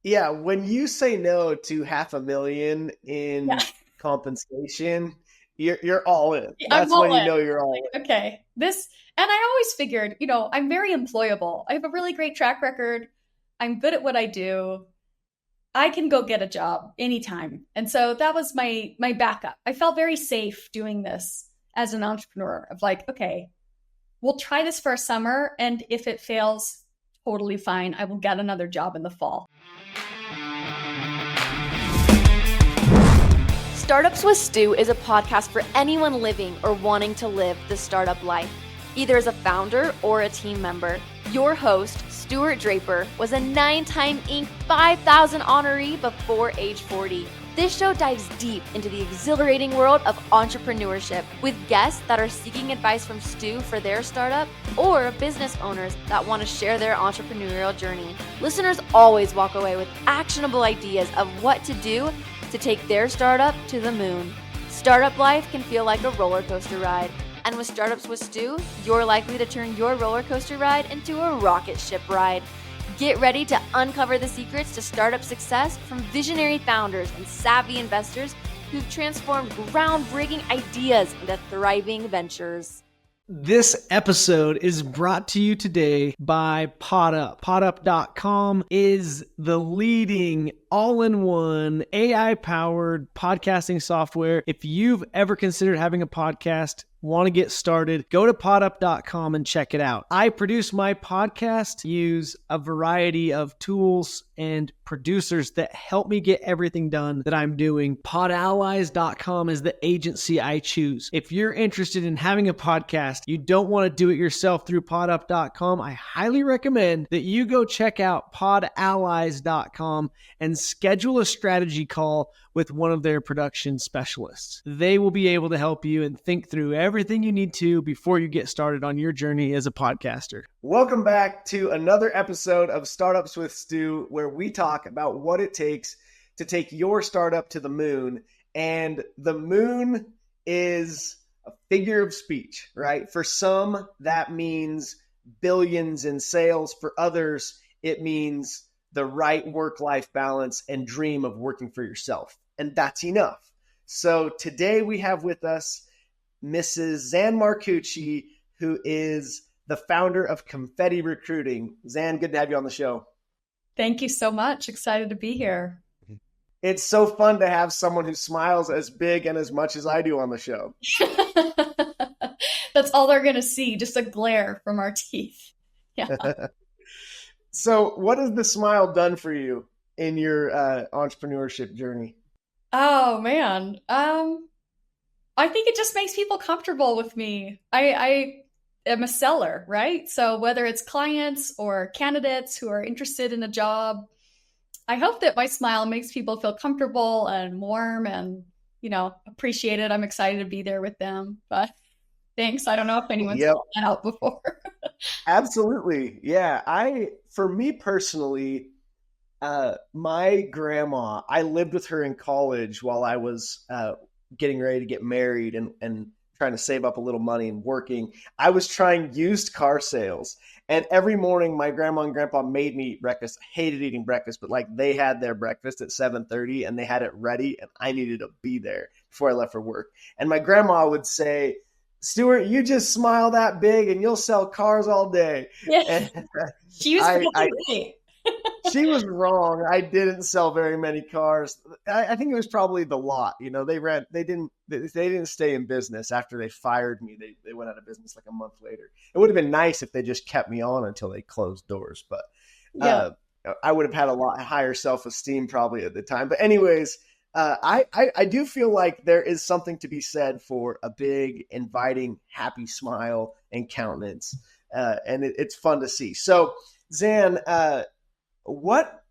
Yeah, when you say no to 500,000 Yeah, in compensation, you're all in. I'm That's when all you in. know you're all Like, okay, and I always figured, I'm very employable. I have a really great track record. I'm good at what I do. I can go get a job anytime. And so that was my backup. I felt very safe doing this as an entrepreneur of like, okay, we'll try this for a summer, and if it fails, totally fine. I will get another job in the fall. Startups with Stu is a podcast for anyone living or wanting to live the startup life, either as a founder or a team member. Your host, Stuart Draper, was a 9-time Inc. 5000 honoree before age 40. This show dives deep into the exhilarating world of entrepreneurship with guests that are seeking advice from Stu for their startup or business owners that want to share their entrepreneurial journey. Listeners always walk away with actionable ideas of what to do to take their startup to the moon. Startup life can feel like a roller coaster ride. And with Startups with Stu, you're likely to turn your roller coaster ride into a rocket ship ride. Get ready to uncover the secrets to startup success from visionary founders and savvy investors who've transformed groundbreaking ideas into thriving ventures. This episode is brought to you today by PodUp. PodUp.com is the leading all-in-one AI-powered podcasting software. If you've ever considered having a podcast, want to get started, go to podup.com and check it out. I produce my podcast, use a variety of tools and producers that help me get everything done that I'm doing. Podallies.com is the agency I choose. If you're interested in having a podcast, you don't want to do it yourself through podup.com, I highly recommend that you go check out podallies.com and schedule a strategy call with one of their production specialists. They will be able to help you and think through everything you need to before you get started on your journey as a podcaster. Welcome back to another episode of Startups with Stu, where we talk about what it takes to take your startup to the moon. And the moon is a figure of speech, right? For some, that means billions in sales. For others, it means the right work-life balance and dream of working for yourself. And that's enough. So today we have with us Mrs. Xan Marcucci, who is the founder of Confetti Recruiting. Xan, good to have you on the show. Thank you so much. Excited to be here. It's so fun to have someone who smiles as big and as much as I do on the show. That's all they're going to see, just a glare from our teeth. Yeah. So what has the smile done for you in your entrepreneurship journey? Oh man. I think it just makes people comfortable with me. I am a seller, right? So whether it's clients or candidates who are interested in a job, I hope that my smile makes people feel comfortable and warm and, appreciated. I'm excited to be there with them. But thanks. I don't know if anyone's Yep, called that out before. absolutely. Yeah, for me personally, my grandma, I lived with her in college while I was getting ready to get married and trying to save up a little money and working. I was trying used car sales. And every morning my grandma and grandpa made me eat breakfast. I hated eating breakfast, but like they had their breakfast at 7:30 and they had it ready and I needed to be there before I left for work. And my grandma would say, Stuart, you just smile that big and you'll sell cars all day. Yeah. And She was I, I probably she was wrong. I didn't sell very many cars. I think it was probably the lot. They didn't stay in business after they fired me. They went out of business like a month later. It would have been nice if they just kept me on until they closed doors, but yeah. uh, I would have had a lot higher self-esteem probably at the time. But anyways, I do feel like there is something to be said for a big, inviting, happy smile and countenance, and it's fun to see. So, Xan, what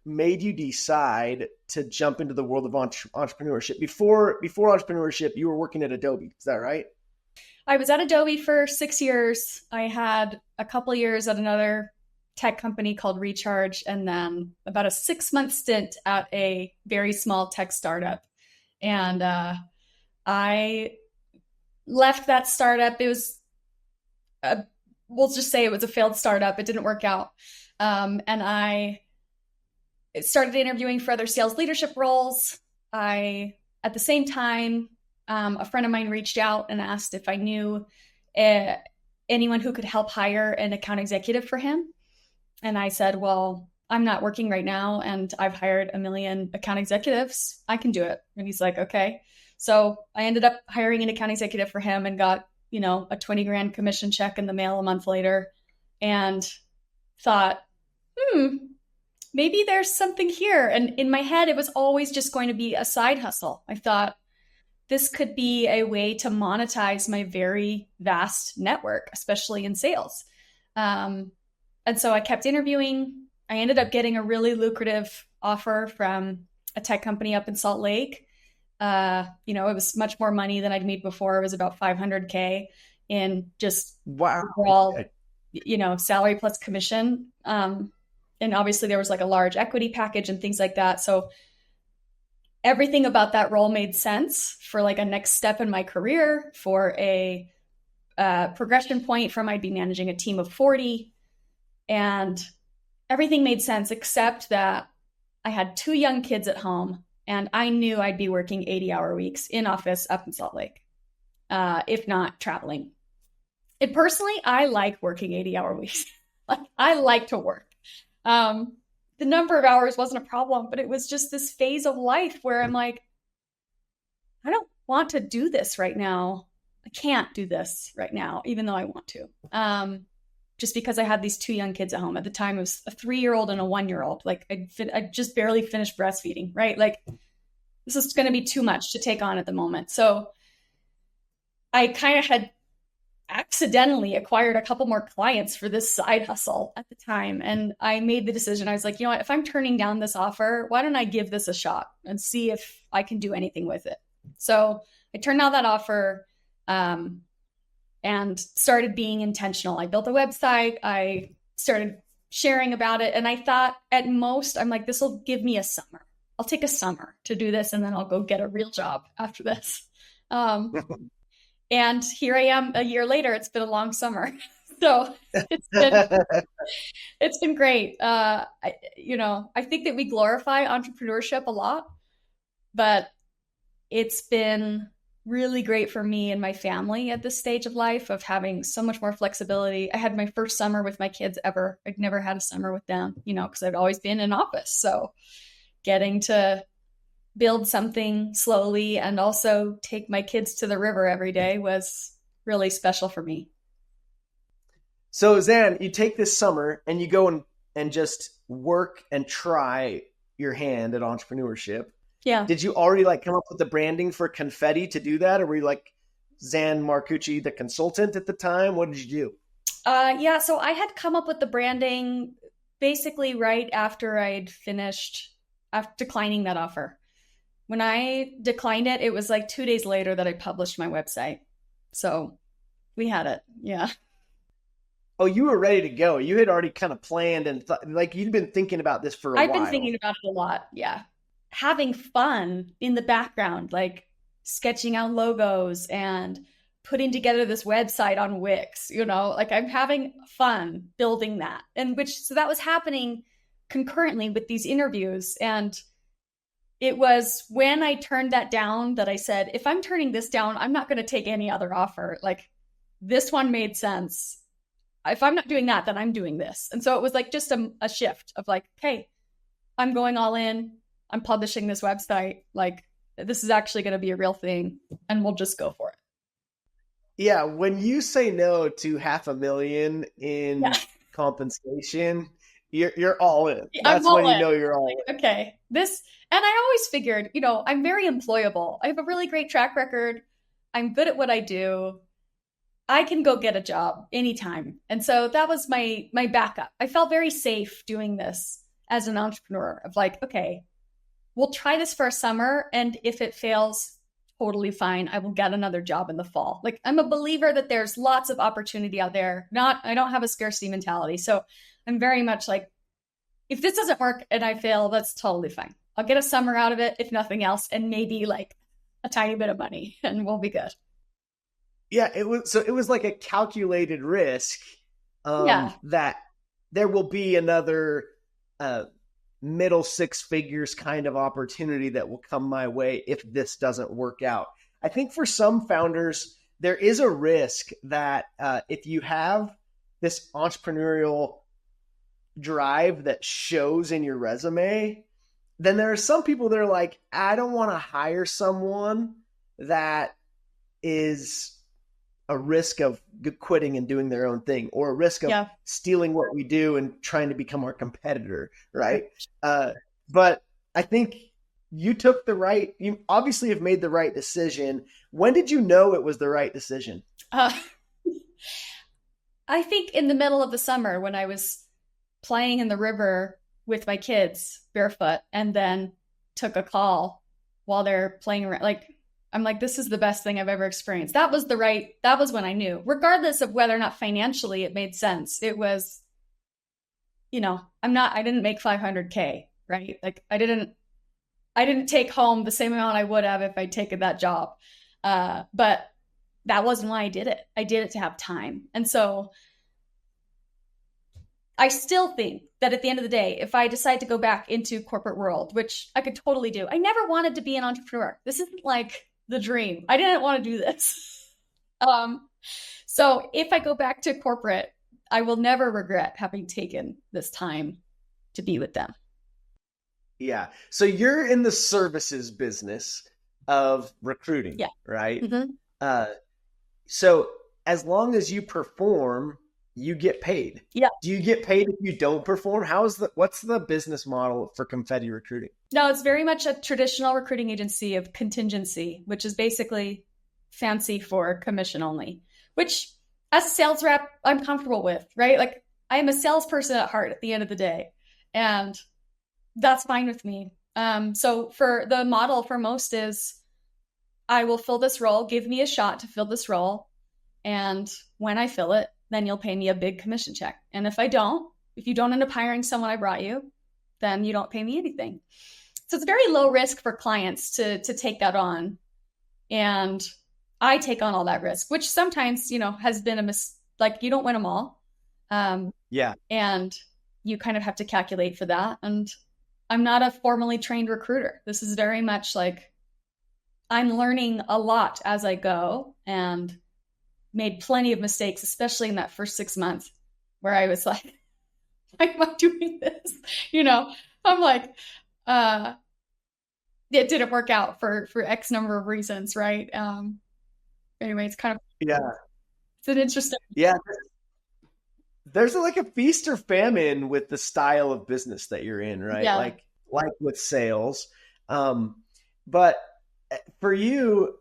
made you decide to jump into the world of entrepreneurship? Before entrepreneurship, you were working at Adobe. Is that right? I was at Adobe for 6 years. I had a couple years at another tech company called Recharge, and then about a 6-month stint at a very small tech startup. And I left that startup. We'll just say it was a failed startup. It didn't work out. And I started interviewing for other sales leadership roles. At the same time, a friend of mine reached out and asked if I knew anyone who could help hire an account executive for him. And I said, well, I'm not working right now and I've hired a million account executives. I can do it. And he's like, okay. So I ended up hiring an account executive for him and got, a 20 grand commission check in the mail a month later, and thought, maybe there's something here. And in my head, it was always just going to be a side hustle. I thought this could be a way to monetize my very vast network, especially in sales. And so I kept interviewing. I ended up getting a really lucrative offer from a tech company up in Salt Lake. It was much more money than I'd made before. It was about $500K in just overall, salary plus commission. And obviously there was like a large equity package and things like that. So everything about that role made sense for like a next step in my career, for a progression point from I'd be managing a team of 40. And everything made sense except that I had 2 young kids at home and I knew I'd be working 80-hour weeks in office up in Salt Lake, if not traveling. And personally, I like working 80-hour weeks. Like, I like to work. The number of hours wasn't a problem, but it was just this phase of life where I'm like, I don't want to do this right now. I can't do this right now, even though I want to. Just because I had these 2 young kids at home. At the time, it was a 3-year-old and a 1-year-old. Like I just barely finished breastfeeding, right? Like this is going to be too much to take on at the moment. So I kind of had accidentally acquired a couple more clients for this side hustle at the time. And I made the decision. I was like, if I'm turning down this offer, why don't I give this a shot and see if I can do anything with it? So I turned down that offer and started being intentional. I built a website. I started sharing about it. And I thought at most, I'm like, this will give me a summer. I'll take a summer to do this. And then I'll go get a real job after this. And here I am a year later. It's been a long summer. So it's been great. I think that we glorify entrepreneurship a lot, but it's been really great for me and my family at this stage of life of having so much more flexibility. I had my first summer with my kids ever. I'd never had a summer with them, because I'd always been in office. So getting to build something slowly and also take my kids to the river every day was really special for me. So Xan, you take this summer and you go and just work and try your hand at entrepreneurship. Yeah. Did you already come up with the branding for Confetti to do that? Or were you Xan Marcucci, the consultant at the time? What did you do? Yeah. So I had come up with the branding basically right after I'd finished declining that offer. When I declined it, it was 2 days later that I published my website. So we had it. Yeah. Oh, you were ready to go. You had already kind of planned and you'd been thinking about this for a while. I've been thinking about it a lot. Yeah. Having fun in the background, sketching out logos and putting together this website on Wix, I'm having fun building that. So that was happening concurrently with these interviews. And it was when I turned that down that I said, if I'm turning this down, I'm not going to take any other offer. This one made sense. If I'm not doing that, then I'm doing this. And so it was just a shift of hey, I'm going all in. I'm publishing this website. This is actually going to be a real thing and we'll just go for it. Yeah. When you say no to $500,000 in compensation, you're all in. That's when you know you're all in. Okay. And I always figured, I'm very employable. I have a really great track record. I'm good at what I do. I can go get a job anytime. And so that was my backup. I felt very safe doing this as an entrepreneur of okay, we'll try this for a summer. And if it fails, totally fine. I will get another job in the fall. I'm a believer that there's lots of opportunity out there. I don't have a scarcity mentality. So I'm very much if this doesn't work and I fail, that's totally fine. I'll get a summer out of it, if nothing else, and maybe a tiny bit of money and we'll be good. Yeah, it was like a calculated risk that there will be another middle six figures kind of opportunity that will come my way if this doesn't work out. I think for some founders, there is a risk that if you have this entrepreneurial drive that shows in your resume, then there are some people that are like, I don't want to hire someone that is a risk of quitting and doing their own thing, or a risk of stealing what we do and trying to become our competitor, right? But I think you obviously have made the right decision. When did you know it was the right decision? I think in the middle of the summer when I was playing in the river with my kids barefoot, and then took a call while they're playing around. I'm like, this is the best thing I've ever experienced. That was when I knew, regardless of whether or not financially it made sense. It was, I didn't make 500K, right? Like I didn't take home the same amount I would have if I'd taken that job. But that wasn't why I did it. I did it to have time. And so I still think that at the end of the day, if I decide to go back into corporate world, which I could totally do, I never wanted to be an entrepreneur. This isn't like the dream. I didn't want to do this. So if I go back to corporate, I will never regret having taken this time to be with them. Yeah. So you're in the services business of recruiting, right? Mm-hmm. So as long as you perform, you get paid. Yeah. Do you get paid if you don't perform? What's the business model for Confetti Recruiting? No, it's very much a traditional recruiting agency of contingency, which is basically fancy for commission only, which as a sales rep, I'm comfortable with, right? Like I'm a salesperson at heart at the end of the day, and that's fine with me. So for the model for most is I will fill this role, give me a shot to fill this role. And when I fill it, then you'll pay me a big commission check. And if you don't end up hiring someone I brought you, then you don't pay me anything. So it's very low risk for clients to take that on. And I take on all that risk, which sometimes, has been like you don't win them all. And you kind of have to calculate for that. And I'm not a formally trained recruiter. This is very much like I'm learning a lot as I go, and made plenty of mistakes, especially in that first 6 months where I was like, why am I doing this? I'm like, it didn't work out for X number of reasons, right? Anyway, it's kind of, it's an interesting. Yeah. There's like a feast or famine with the style of business that you're in, right? Yeah. Like with sales. But for you,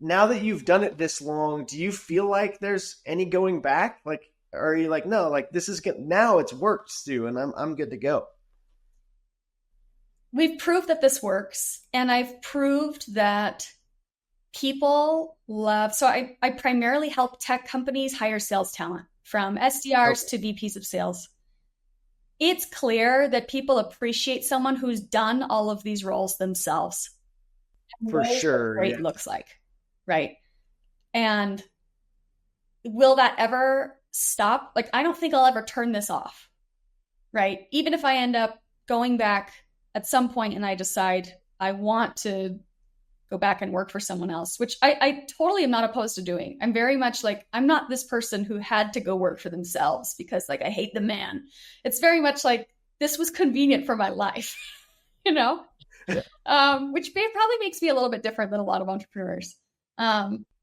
now that you've done it this long, do you feel like there's any going back? Like, or are you like, no, like this is good. Now it's worked, Stu, and I'm good to go. We've proved that this works, and I've proved that people love. So I primarily help tech companies hire sales talent, from SDRs to VPs of sales. It's clear that people appreciate someone who's done all of these roles themselves. For sure. What great looks like. Right. And will that ever stop? Like, I don't think I'll ever turn this off. Right. Even if I end up going back at some point and I decide I want to go back and work for someone else, which I totally am not opposed to doing. I'm very much like, I'm not this person who had to go work for themselves because like, I hate the man. It's very much like, this was convenient for my life, which probably makes me a little bit different than a lot of entrepreneurs.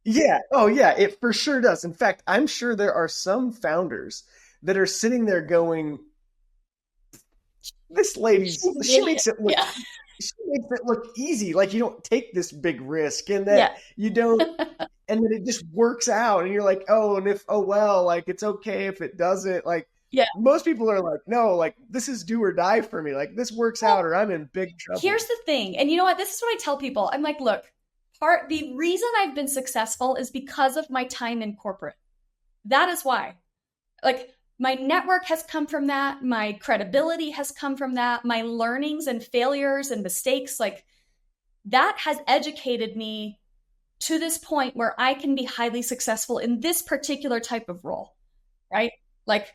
Yeah. Oh yeah. It for sure does. In fact, I'm sure there are some founders that are sitting there going, this lady, she makes it look easy. Like you don't take this big risk and that you don't, and then it just works out and you're like, like it's okay if it doesn't. Like most people are like, no, like this is do or die for me. Like this works out or I'm in big trouble. Here's the thing. And you know what? This is what I tell people. I'm like, look, the reason I've been successful is because of my time in corporate. That is why. Like my network has come from that. My credibility has come from that. My learnings and failures and mistakes, like that has educated me to this point where I can be highly successful in this particular type of role, right? Like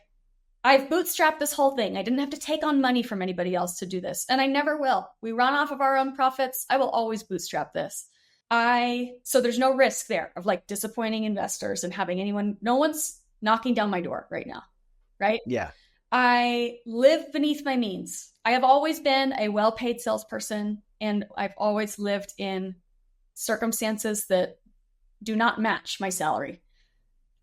I've bootstrapped this whole thing. I didn't have to take on money from anybody else to do this, and I never will. We run off of our own profits. I will always bootstrap this. So there's no risk there of like disappointing investors and having no one's knocking down my door right now, right? Yeah. I live beneath my means. I have always been a well-paid salesperson, and I've always lived in circumstances that do not match my salary.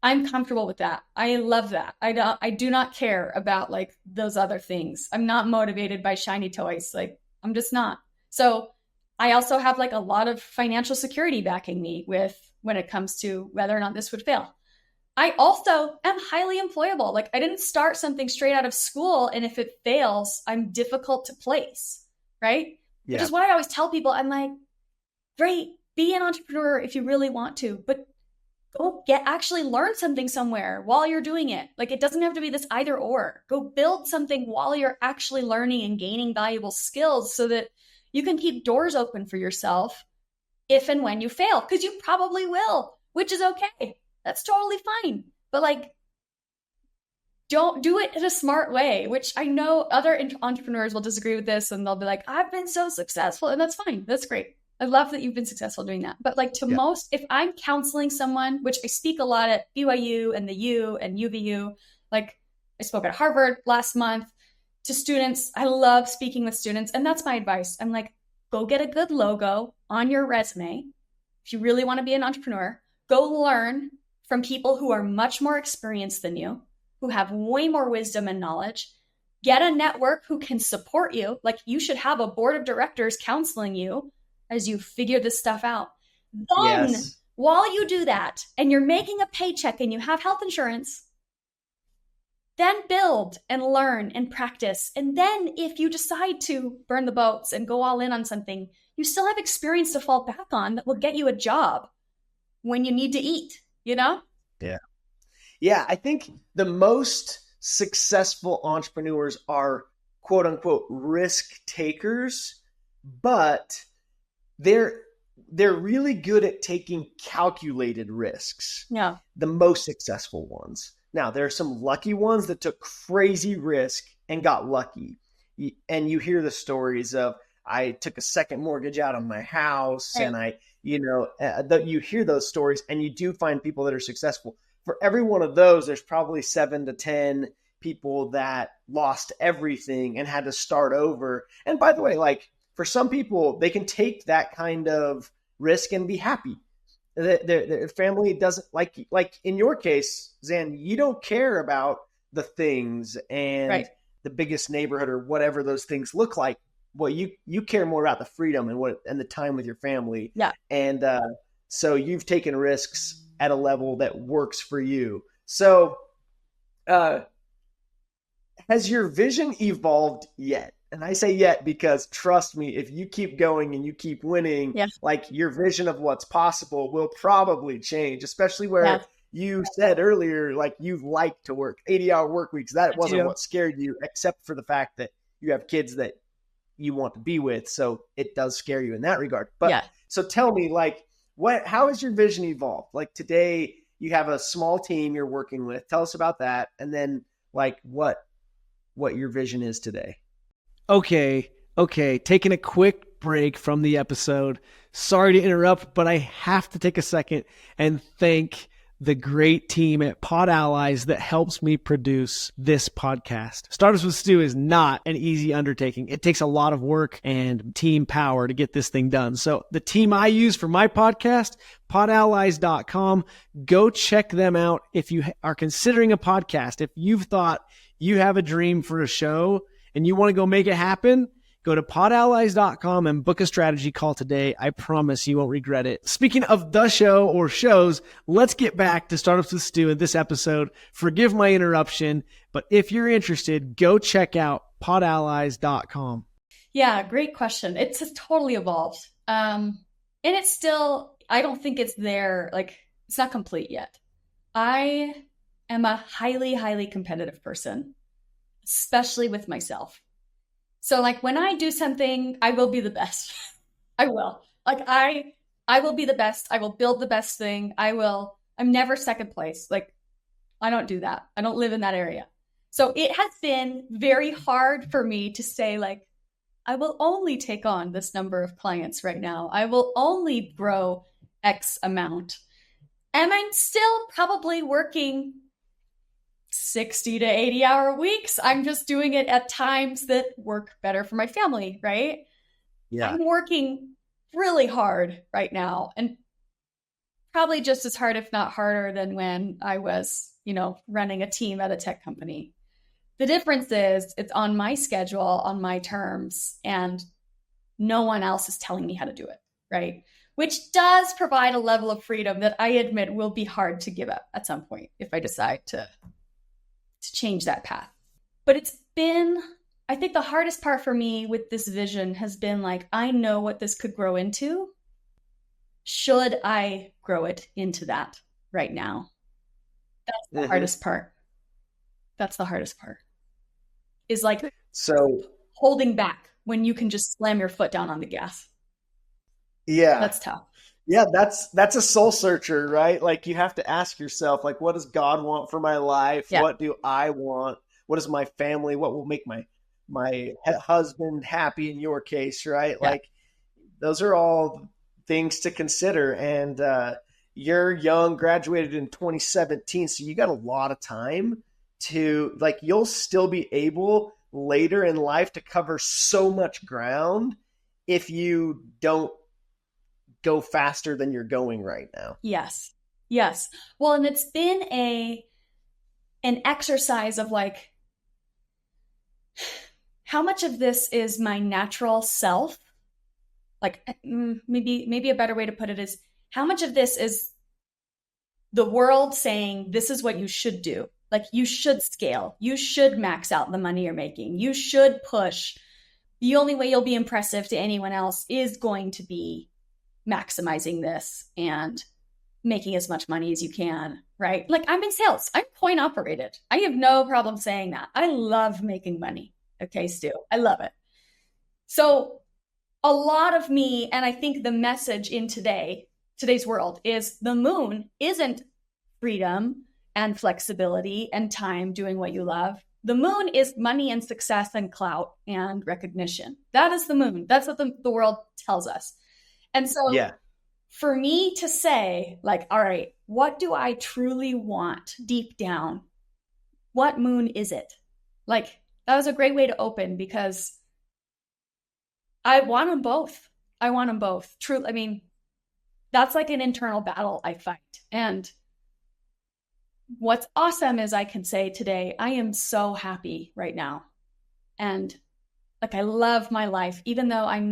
I'm comfortable with that. I love that. I do not care about like those other things. I'm not motivated by shiny toys. Like, I'm just not. So I also have like a lot of financial security backing me when it comes to whether or not this would fail. I also am highly employable. Like, I didn't start something straight out of school, and if it fails, I'm difficult to place, right? Yeah. Which is why I always tell people, I'm like, great, be an entrepreneur if you really want to, but go actually learn something somewhere while you're doing it. Like, it doesn't have to be this either or. Go build something while you're actually learning and gaining valuable skills so that you can keep doors open for yourself if and when you fail, because you probably will, which is okay. That's totally fine. But like, don't do it in a smart way, which I know other entrepreneurs will disagree with this, and they'll be like, I've been so successful, and that's fine. That's great. I love that you've been successful doing that. But like most, if I'm counseling someone, which I speak a lot at BYU and the U and UVU, like I spoke at Harvard last month to students. I love speaking with students. And that's my advice. I'm like, go get a good logo on your resume. If you really want to be an entrepreneur, go learn from people who are much more experienced than you, who have way more wisdom and knowledge. Get a network who can support you. Like, you should have a board of directors counseling you as you figure this stuff out. Then, while you do that and you're making a paycheck and you have health insurance, then build and learn and practice. And then if you decide to burn the boats and go all in on something, you still have experience to fall back on that will get you a job when you need to eat, you know? Yeah. Yeah. I think the most successful entrepreneurs are quote unquote risk takers, but they're really good at taking calculated risks. Yeah. The most successful ones. Now, there are some lucky ones that took crazy risk and got lucky. And you hear the stories of, I took a second mortgage out on my house, right. And you hear those stories, and you do find people that are successful. For every one of those, there's probably 7 to 10 people that lost everything and had to start over. And by the way, like, for some people, they can take that kind of risk and be happy. Their family doesn't like in your case, Xan, you don't care about the things and the biggest neighborhood or whatever those things look like. Well, you care more about the freedom and the time with your family. Yeah. And so you've taken risks at a level that works for you. So has your vision evolved yet? And I say yet because, trust me, if you keep going and you keep winning, like, your vision of what's possible will probably change, especially where you said earlier, like, you like to work 80-hour work weeks. That wasn't what scared you, except for the fact that you have kids that you want to be with. So it does scare you in that regard. But so tell me, like, how has your vision evolved? Like, today you have a small team you're working with. Tell us about that. And then, like, what your vision is today. Okay. Taking a quick break from the episode. Sorry to interrupt, but I have to take a second and thank the great team at Pod Allies that helps me produce this podcast. Startups with Stu is not an easy undertaking. It takes a lot of work and team power to get this thing done. So the team I use for my podcast, podallies.com, go check them out if you are considering a podcast. If you've thought you have a dream for a show and you want to go make it happen, go to podallies.com and book a strategy call today. I promise you won't regret it. Speaking of the show or shows, let's get back to Startups with Stu in this episode. Forgive my interruption, but if you're interested, go check out podallies.com. Yeah, great question. It's totally evolved. And it's still, I don't think it's there. Like, it's not complete yet. I am a highly, highly competitive person, especially with myself. So like, when I do something, I will be the best. I will. Like, I will be the best. I will build the best thing. I'm never second place. Like, I don't do that. I don't live in that area. So it has been very hard for me to say, like, I will only take on this number of clients right now. I will only grow X amount. And I'm still probably working 60 to 80 hour weeks. I'm just doing it at times that work better for my family, right? Yeah. I'm working really hard right now, and probably just as hard, if not harder, than when I was, running a team at a tech company. The difference is it's on my schedule, on my terms, and no one else is telling me how to do it, right? Which does provide a level of freedom that I admit will be hard to give up at some point if I decide to change that path. But it's been, I think the hardest part for me with this vision has been like, I know what this could grow into. Should I grow it into that right now? That's the hardest part. That's the hardest part. Is like holding back when you can just slam your foot down on the gas. Yeah. That's tough. Yeah, that's a soul searcher, right? Like you have to ask yourself, like, what does God want for my life? Yeah. What do I want? What is my family? What will make my husband happy in your case, right? Yeah. Like those are all things to consider. And you're young, graduated in 2017, so you got a lot of time to, like, you'll still be able later in life to cover so much ground if you don't go faster than you're going right now. Yes. Well, and it's been an exercise of like, how much of this is my natural self? Like maybe a better way to put it is, how much of this is the world saying this is what you should do? Like you should scale, you should max out the money you're making, you should push. The only way you'll be impressive to anyone else is going to be maximizing this and making as much money as you can, right? Like I'm in sales, I'm coin operated. I have no problem saying that. I love making money. Okay, Stu, I love it. So a lot of me, and I think the message in today's world is the moon isn't freedom and flexibility and time doing what you love. The moon is money and success and clout and recognition. That is the moon. That's what the world tells us. And so for me to say, like, all right, what do I truly want deep down? What moon is it? Like, that was a great way to open because I want them both. True. I mean, that's like an internal battle I fight. And what's awesome is I can say today, I am so happy right now. And like, I love my life, even though I'm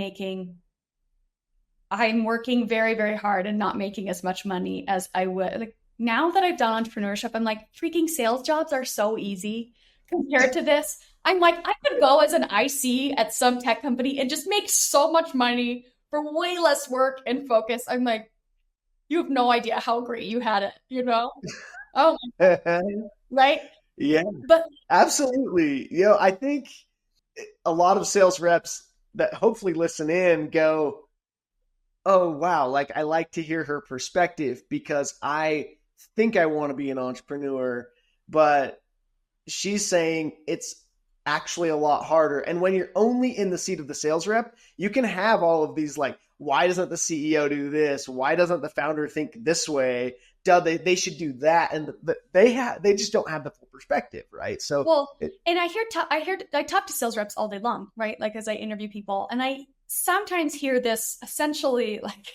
working very, very hard and not making as much money as I would. Like now that I've done entrepreneurship, I'm like, freaking sales jobs are so easy compared to this. I'm like, I could go as an IC at some tech company and just make so much money for way less work and focus. I'm like, you have no idea how great you had it, Oh, right? Yeah, but absolutely. I think a lot of sales reps that hopefully listen in go, oh, wow, like I like to hear her perspective because I think I want to be an entrepreneur, but she's saying it's actually a lot harder. And when you're only in the seat of the sales rep, you can have all of these like, why doesn't the CEO do this? Why doesn't the founder think this way? They should do that. And they just don't have the full perspective, right? So and I talk to sales reps all day long, right? Like as I interview people, and I sometimes hear this essentially like,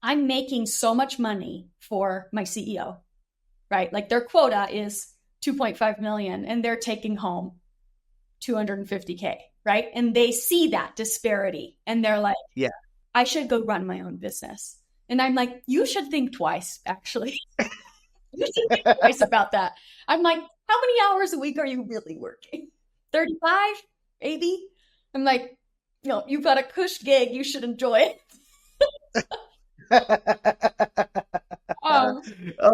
I'm making so much money for my CEO, right? Like their quota is 2.5 million and they're taking home 250K, right? And they see that disparity and they're like, yeah, I should go run my own business. And I'm like, you should think twice, actually. You should think twice about that. I'm like, how many hours a week are you really working? 35, 80? I'm like, you've got a cush gig. You should enjoy it.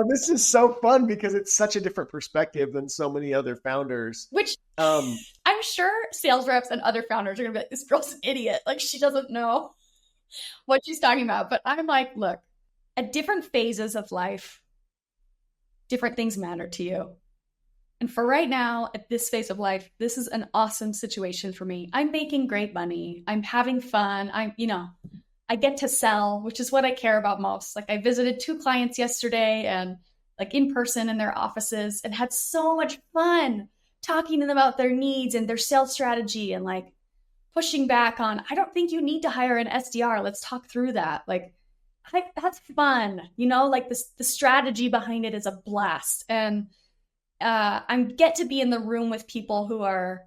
This is so fun because it's such a different perspective than so many other founders. Which I'm sure sales reps and other founders are going to be like, this girl's an idiot. Like she doesn't know what she's talking about. But I'm like, look, at different phases of life, different things matter to you. And for right now, at this phase of life, this is an awesome situation for me. I'm making great money. I'm having fun. I get to sell, which is what I care about most. Like I visited 2 clients yesterday and like in person in their offices and had so much fun talking to them about their needs and their sales strategy and like pushing back on, I don't think you need to hire an SDR. Let's talk through that. Like that's fun, like the strategy behind it is a blast. And I get to be in the room with people who are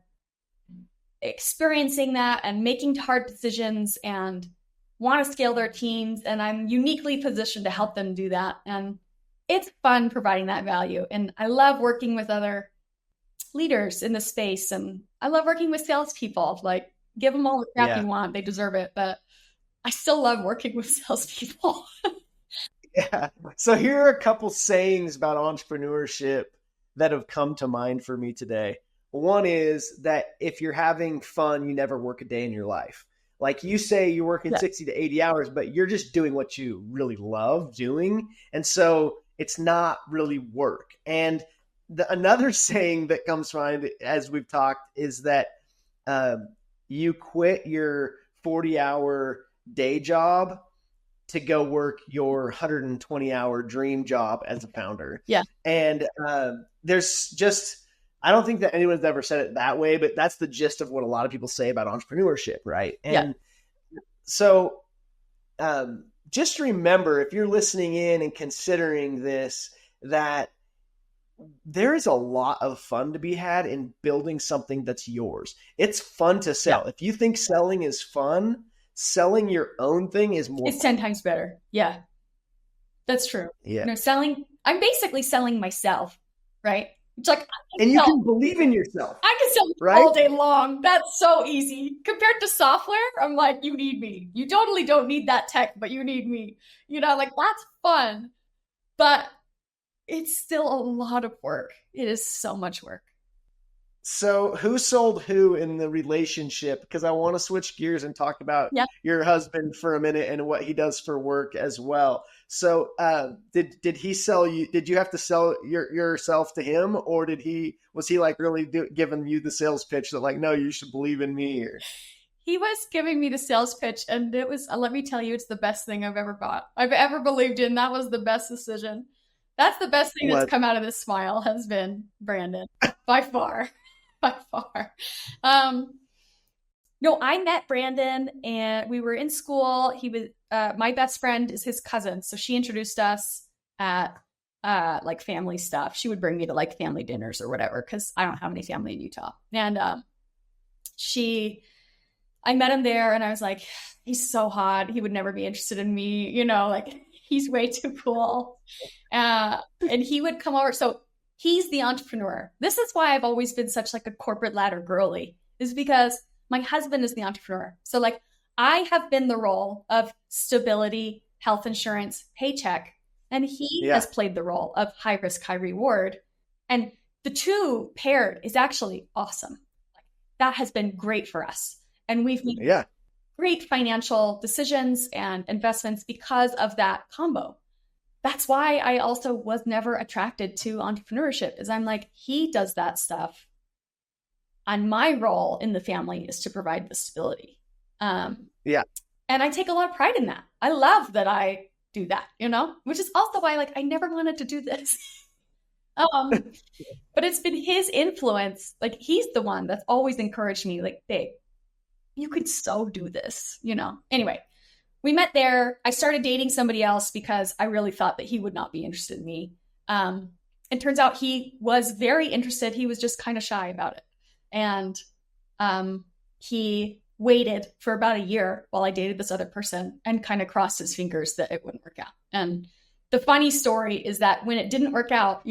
experiencing that and making hard decisions and want to scale their teams. And I'm uniquely positioned to help them do that. And it's fun providing that value. And I love working with other leaders in the space. And I love working with salespeople. Like, give them all the crap you want. They deserve it. But I still love working with salespeople. Yeah. So here are a couple sayings about entrepreneurship that have come to mind for me today. One is that if you're having fun, you never work a day in your life. Like you say, you're working 60 to 80 hours, but you're just doing what you really love doing. And so it's not really work. And another saying that comes to mind as we've talked is that you quit your 40-hour day job to go work your 120-hour dream job as a founder. Yeah. And there's just, I don't think that anyone's ever said it that way, but that's the gist of what a lot of people say about entrepreneurship, right? And so just remember, if you're listening in and considering this, that there is a lot of fun to be had in building something that's yours. It's fun to sell. Yeah. If you think selling is fun, selling your own thing is more. It's 10 times better. Yeah, that's true. Yeah. I'm basically selling myself, right? It's like, and you can believe in yourself. I can sell all day long. That's so easy. Compared to software, I'm like, you need me. You totally don't need that tech, but you need me. Like that's fun. But it's still a lot of work. It is so much work. So who sold who in the relationship? Because I want to switch gears and talk about your husband for a minute and what he does for work as well. So did he sell you? Did you have to sell yourself to him, or was he like really giving you the sales pitch that like, no, you should believe in me? Or? He was giving me the sales pitch, and it was, let me tell you, it's the best thing I've ever bought. I've ever believed in. That was the best decision. That's the best thing that's come out of this smile has been Brandon by far. By far. No, I met Brandon and we were in school. He was my best friend is his cousin. So she introduced us at like family stuff. She would bring me to like family dinners or whatever, because I don't have any family in Utah. And I met him there and I was like, he's so hot. He would never be interested in me, like he's way too cool. And he would come over. So he's the entrepreneur. This is why I've always been such like a corporate ladder girly, is because my husband is the entrepreneur. So like I have been the role of stability, health insurance, paycheck, and he has played the role of high risk, high reward. And the two paired is actually awesome. Like, that has been great for us. And we've made great financial decisions and investments because of that combo. That's why I also was never attracted to entrepreneurship, is I'm like, he does that stuff. And my role in the family is to provide the stability. And I take a lot of pride in that. I love that I do that, which is also why like I never wanted to do this. But it's been his influence. Like he's the one that's always encouraged me, like, babe, you could so do this, Anyway. We met there. I started dating somebody else because I really thought that he would not be interested in me. It turns out he was very interested. He was just kind of shy about it. And he waited for about a year while I dated this other person and kind of crossed his fingers that it wouldn't work out. And the funny story is that when it didn't work out,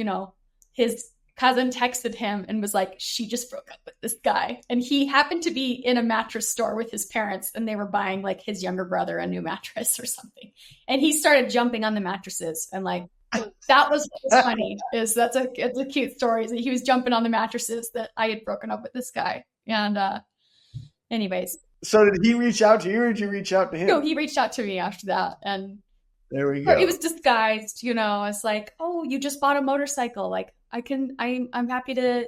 his cousin texted him and was like, she just broke up with this guy. And he happened to be in a mattress store with his parents and they were buying like his younger brother a new mattress or something. And he started jumping on the mattresses and like, that was funny. It's a cute story. Is that he was jumping on the mattresses that I had broken up with this guy. And anyways. So did he reach out to you or did you reach out to him? No, he reached out to me after that. And there we go. It was disguised, It's like, oh, you just bought a motorcycle. Like, I'm happy to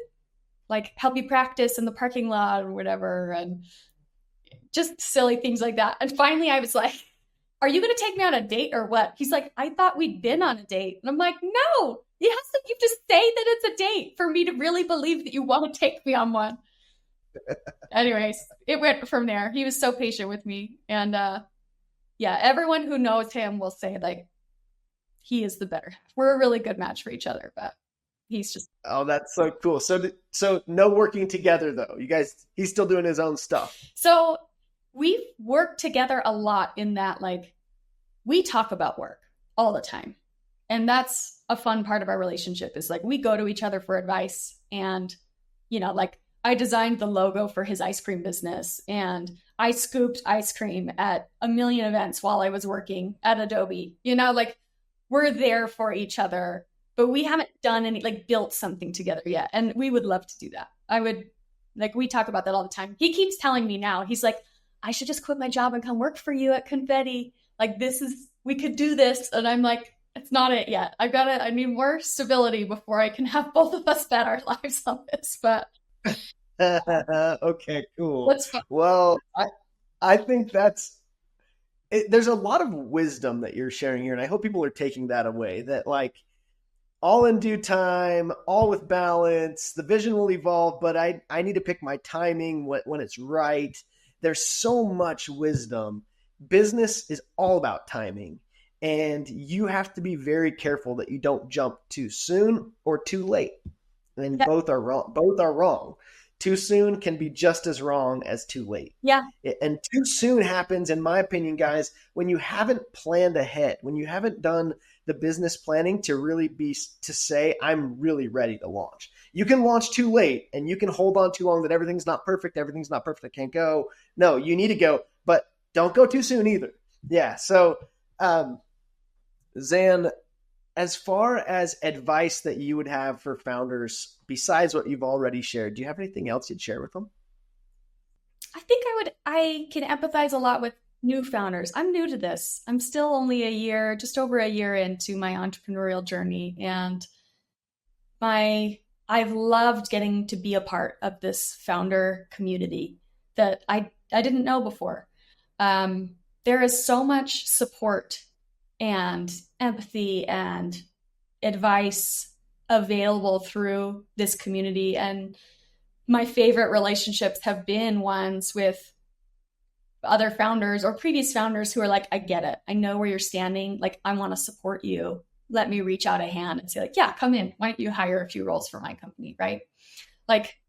like help you practice in the parking lot or whatever. And just silly things like that. And finally I was like, are you going to take me on a date or what? He's like, I thought we'd been on a date. And I'm like, no, you have to say that it's a date for me to really believe that you want to take me on one. Anyways, it went from there. He was so patient with me. And yeah, everyone who knows him will say like, he is the better. We're a really good match for each other, but he's just. Oh, that's so cool. So no working together though. You guys, he's still doing his own stuff. So we've worked together a lot in that, like, we talk about work all the time. And that's a fun part of our relationship is like, we go to each other for advice. And, you know, like I designed the logo for his ice cream business and I scooped ice cream at a million events while I was working at Adobe, you know, like we're there for each other, but we haven't done any, like built something together yet. And we would love to do that. We talk about that all the time. He keeps telling me now, he's like, I should just quit my job and come work for you at Confetti. Like we could do this. And I'm like, it's not it yet. I need more stability before I can have both of us bet our lives on this, but. Okay, cool. Well, I think there's a lot of wisdom that you're sharing here. And I hope people are taking that away, that like all in due time, all with balance, the vision will evolve, but I need to pick my timing when it's right. There's so much wisdom. Business is all about timing, and you have to be very careful that you don't jump too soon or too late. And both are wrong. Both are wrong. Too soon can be just as wrong as too late. Yeah. And too soon happens, in my opinion, guys, when you haven't planned ahead, when you haven't done the business planning to say, I'm really ready to launch. You can launch too late and you can hold on too long that everything's not perfect. I can't go. No, you need to go, but don't go too soon either. Yeah. So, Xan, as far as advice that you would have for founders, besides what you've already shared, do you have anything else you'd share with them? I think I can empathize a lot with new founders. I'm new to this. I'm still only just over a year into my entrepreneurial journey. And I've loved getting to be a part of this founder community that I didn't know before. There is so much support and empathy and advice available through this community. And my favorite relationships have been ones with other founders or previous founders who are like, I get it. I know where you're standing. Like, I want to support you. Let me reach out a hand and say like, yeah, come in. Why don't you hire a few roles for my company? Right. Like,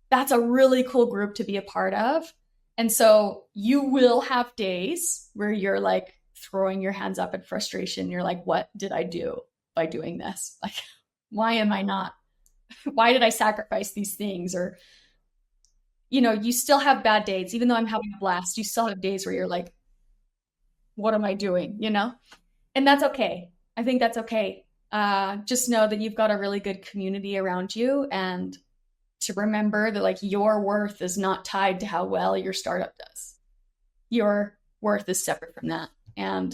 that's a really cool group to be a part of. And so you will have days where you're like throwing your hands up in frustration. You're like, what did I do by doing this? Like, why am I not? Why did I sacrifice these things? Or, you know, you still have bad days, even though I'm having a blast, you still have days where you're like, what am I doing? You know? And that's okay. I think that's okay. Just know that you've got a really good community around you, and to remember that like your worth is not tied to how well your startup does. Your worth is separate from that. And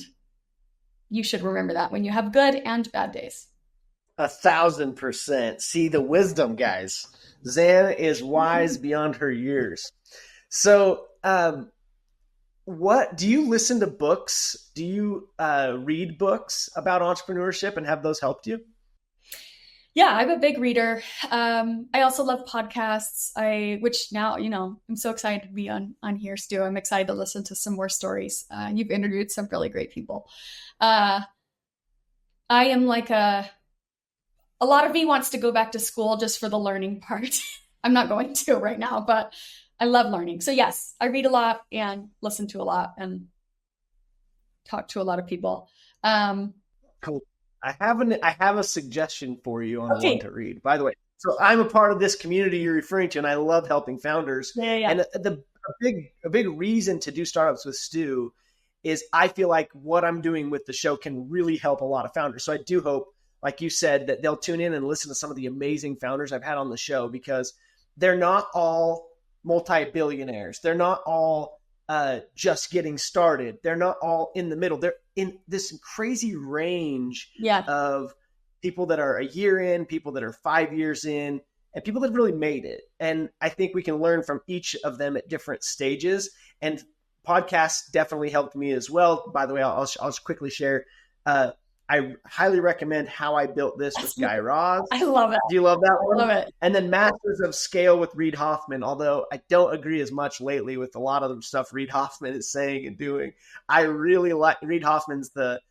you should remember that when you have good and bad days. 1,000%. See the wisdom, guys. Xan is wise beyond her years. So, what do you listen to books? Do you read books about entrepreneurship, and have those helped you? Yeah, I'm a big reader. I also love podcasts. Which now, you know, I'm so excited to be on here, Stu. I'm excited to listen to some more stories. You've interviewed some really great people. I am like a lot of me wants to go back to school just for the learning part. I'm not going to right now, but I love learning. So yes, I read a lot and listen to a lot and talk to a lot of people. Cool. I have a suggestion for you on one to read, by the way. So I'm a part of this community you're referring to, and I love helping founders. Yeah. And a big reason to do Startups with Stu is I feel like what I'm doing with the show can really help a lot of founders. So I do hope, like you said, that they'll tune in and listen to some of the amazing founders I've had on the show, because they're not all multi-billionaires. They're not all just getting started. They're not all in the middle. They're in this crazy range of people that are a year in, people that are 5 years in, and people that have really made it. And I think we can learn from each of them at different stages. And podcasts definitely helped me as well. By the way, I'll just quickly share. I highly recommend How I Built This with Guy Raz. I love it. Do you love that one? I love it. And then Masters of Scale with Reid Hoffman, although I don't agree as much lately with a lot of the stuff Reid Hoffman is saying and doing. I really like Reid Hoffman's the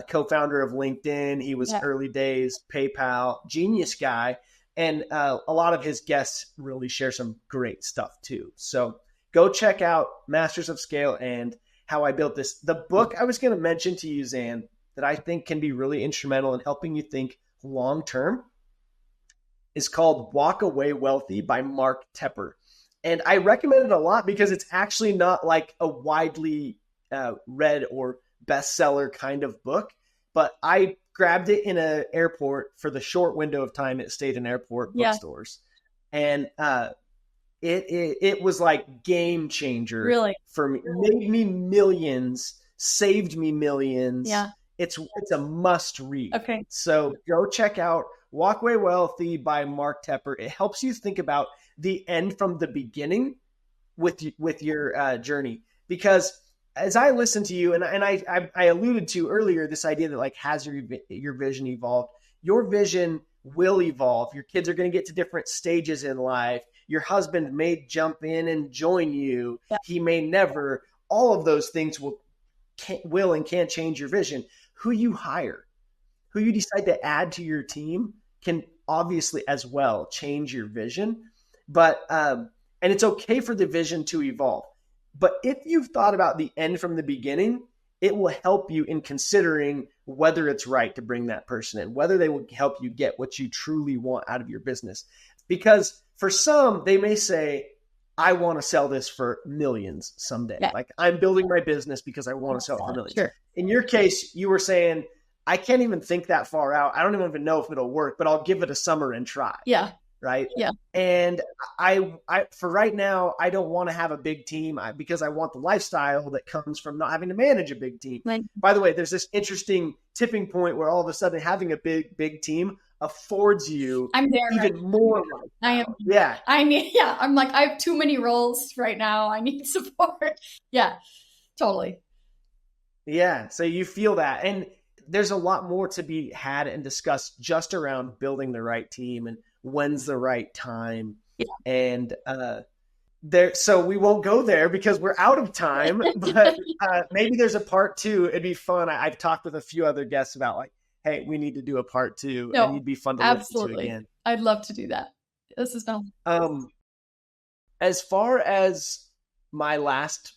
co-founder of LinkedIn. He was early days, PayPal, genius guy. And a lot of his guests really share some great stuff too. So go check out Masters of Scale and How I Built This. The book I was going to mention to you, Xan, that I think can be really instrumental in helping you think long-term is called Walk Away Wealthy by Mark Tepper. And I recommend it a lot because it's actually not like a widely read or bestseller kind of book, but I grabbed it in an airport for the short window of time it stayed in airport bookstores. And it was like game changer Really? For me. Made me millions, saved me millions. Yeah. It's a must read. Okay. So go check out Walk Away Wealthy by Mark Tepper. It helps you think about the end from the beginning with your journey. Because as I listen to you, and I alluded to earlier this idea that like has your vision evolved? Your vision will evolve. Your kids are going to get to different stages in life. Your husband may jump in and join you. Yeah. He may never. All of those things will and can change your vision. Who you hire, who you decide to add to your team can obviously as well change your vision. But and it's okay for the vision to evolve. But if you've thought about the end from the beginning, it will help you in considering whether it's right to bring that person in, whether they will help you get what you truly want out of your business. Because for some, they may say, I want to sell this for millions someday. Yeah. Like I'm building my business because I want to sell it for millions. Sure. In your case, you were saying, I can't even think that far out. I don't even know if it'll work, but I'll give it a summer and try. Yeah. Right. Yeah. And I for right now, I don't want to have a big team because I want the lifestyle that comes from not having to manage a big team. Right. By the way, there's this interesting tipping point where all of a sudden having a big team affords you even more. I am. Yeah. I'm like, I have too many roles right now. I need support. Yeah, totally. Yeah. So you feel that. And there's a lot more to be had and discussed just around building the right team and when's the right time. Yeah. And so we won't go there because we're out of time, but maybe there's a part 2. It'd be fun. I've talked with a few other guests about like, hey, we need to do a part 2 and it'd be fun to listen to again. I'd love to do that. This is fun. As far as my last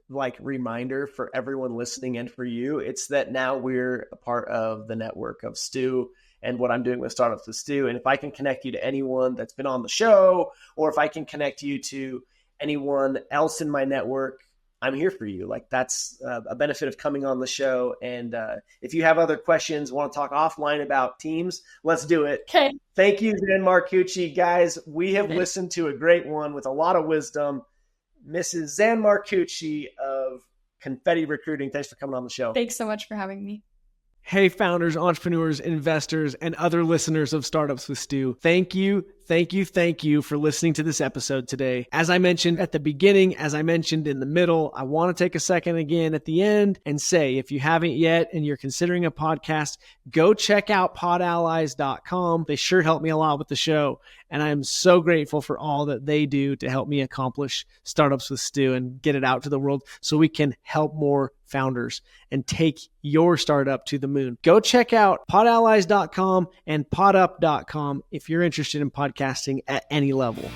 like reminder for everyone listening and for you, it's that now we're a part of the network of Stu and what I'm doing with Startups with Stu. And if I can connect you to anyone that's been on the show, or if I can connect you to anyone else in my network, I'm here for you. Like that's a benefit of coming on the show. And if you have other questions, want to talk offline about teams, let's do it. Okay. Thank you, Xan Marcucci. Guys, we have listened to a great one with a lot of wisdom. Mrs. Xan Marcucci of Confetti Recruiting. Thanks for coming on the show. Thanks so much for having me. Hey, founders, entrepreneurs, investors, and other listeners of Startups with Stu. Thank you for listening to this episode today. As I mentioned at the beginning, as I mentioned in the middle, I want to take a second again at the end and say, if you haven't yet and you're considering a podcast, go check out podallies.com. They sure help me a lot with the show. And I am so grateful for all that they do to help me accomplish Startups with Stu and get it out to the world so we can help more founders and take your startup to the moon. Go check out podallies.com and podup.com if you're interested in podcasting at any level.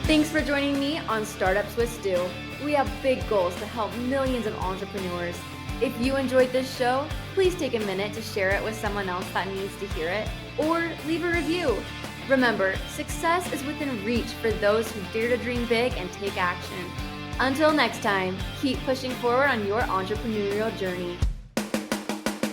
Thanks for joining me on Startups with Stu. We have big goals to help millions of entrepreneurs. If you enjoyed this show, please take a minute to share it with someone else that needs to hear it, or leave a review. Remember, success is within reach for those who dare to dream big and take action. Until next time, keep pushing forward on your entrepreneurial journey.